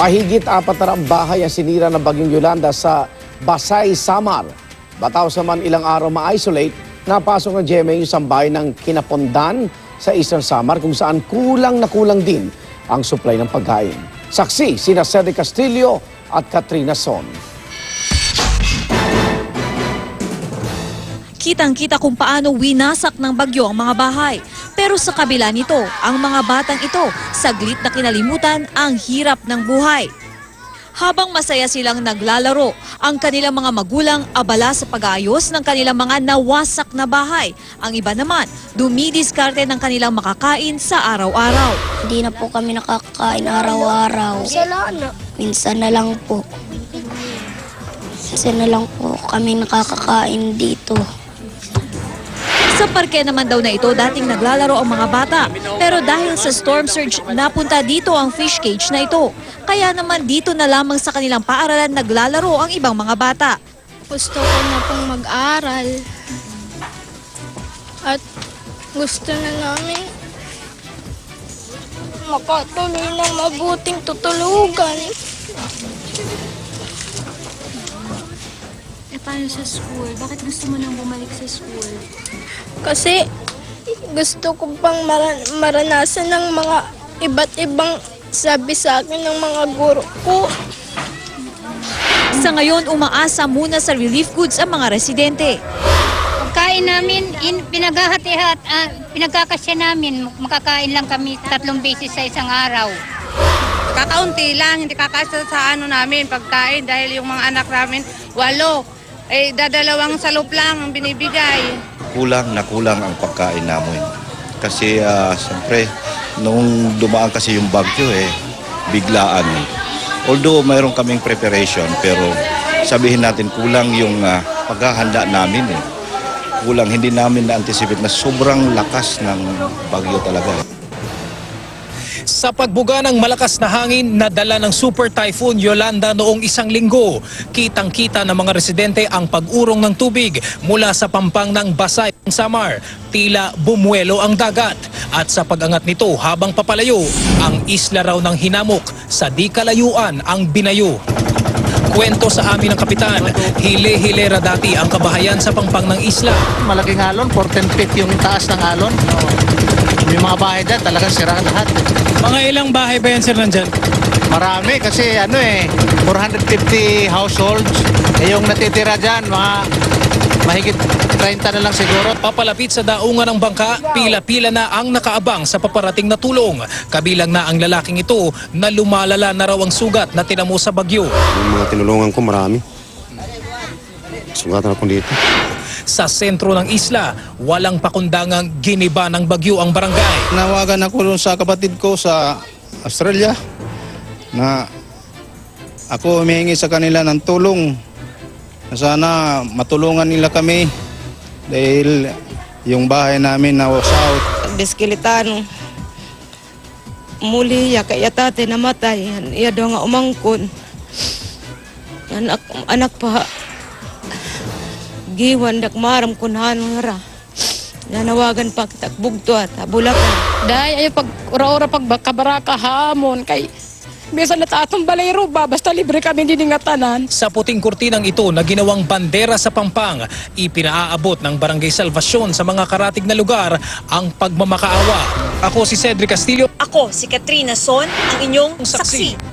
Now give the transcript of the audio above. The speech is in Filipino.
Mahigit 400 bahay ang sinira ng Bagyong Yolanda sa Basay, Samar. Batapos naman ilang araw ma-isolate, napasok ng GMA yung isang bahay ng Kinapondan sa Eastern Samar kung saan kulang na kulang din ang supply ng pagkain. Saksi sina Cedric Castillo at Katrina Son. Kitang-kita kung paano winasak ng bagyo ang mga bahay. Pero sa kabila nito, ang mga batang ito saglit na kinalimutan ang hirap ng buhay. Habang masaya silang naglalaro, ang kanilang mga magulang abala sa pag-aayos ng kanilang mga nawasak na bahay. Ang iba naman, dumidiskarte ng kanilang makakain sa araw-araw. Hindi na po kami nakakain araw-araw. Minsan na lang po. Minsan na lang po kami nakakakain dito. Sa parke naman daw na ito, dating naglalaro ang mga bata. Pero dahil sa storm surge, napunta dito ang fish cage na ito. Kaya naman dito na lamang sa kanilang paaralan naglalaro ang ibang mga bata. Gusto ko na pong mag-aral. At gusto na namin makatuloy ng mabuting tutulugan. Paano sa school? Bakit gusto mo nang bumalik sa school? Kasi gusto ko pang maranasan ng mga iba't ibang sabi sa akin ng mga guro ko. Sa ngayon, umaasa muna sa relief goods ang mga residente. Pagkain namin, pinagkakasya namin. Makakain lang kami 3 beses sa isang araw. Kakaunti lang, hindi kakasya sa namin pagkain dahil yung mga anak namin, 8. Dadalawang salop lang ang binibigay. Kulang ang pagkain namin. Kasi siyempre, nung dumaan kasi yung bagyo biglaan. Although mayroon kaming preparation, pero sabihin natin kulang yung paghahanda namin. Kulang, hindi namin na-anticipate na sobrang lakas ng bagyo talaga. Sa pagbuga ng malakas na hangin na dala ng Super Typhoon Yolanda noong 1 linggo, kitang-kita ng mga residente ang pag-urong ng tubig mula sa pampang ng Basay, Samar. Tila bumuelo ang dagat at sa pag-angat nito habang papalayo, ang isla raw ng hinamok sa di kalayuan ang binayo. Kwento sa amin ng kapitan, hile-hilera dati ang kabahayan sa pampang ng isla. Malaking alon, 14 feet yung taas ng alon. May mga bahay dyan, talagang sira lahat. Mga ilang bahay ba yan, sir, nandyan? Marami kasi 450 households. Yung natitira dyan, mahigit 30 na lang siguro. Papalapit sa daungan ng bangka, pila-pila na ang nakaabang sa paparating na tulong. Kabilang na ang lalaking ito na lumalala na raw ang sugat na tinamo sa bagyo. Yung mga tinulungan ko marami. Sugatan ako dito. Sa sentro ng isla, walang pakundangang giniba ng bagyo ang barangay. Nawagan ako sa kapatid ko sa Australia na ako humihingi sa kanila ng tulong na sana matulungan nila kami dahil yung bahay namin na was out. Biskilitan muli ya kaya tate namatay iya daw nga umangkon anak pa giwan dak maram kunhan nga nanawagan pa kita bugto at Bulacan. Dahil ay pag ura-ura pag kabaraka hamon kay bisa na tatong balero ba basta libre kami diningatanan. Sa puting kurtinang ito na ginawang bandera sa pampang, ipinaaabot ng Barangay Salvacion sa mga karatig na lugar ang pagmamakaawa. Ako si Cedric Castillo. Ako si Katrina Son, ang inyong saksi.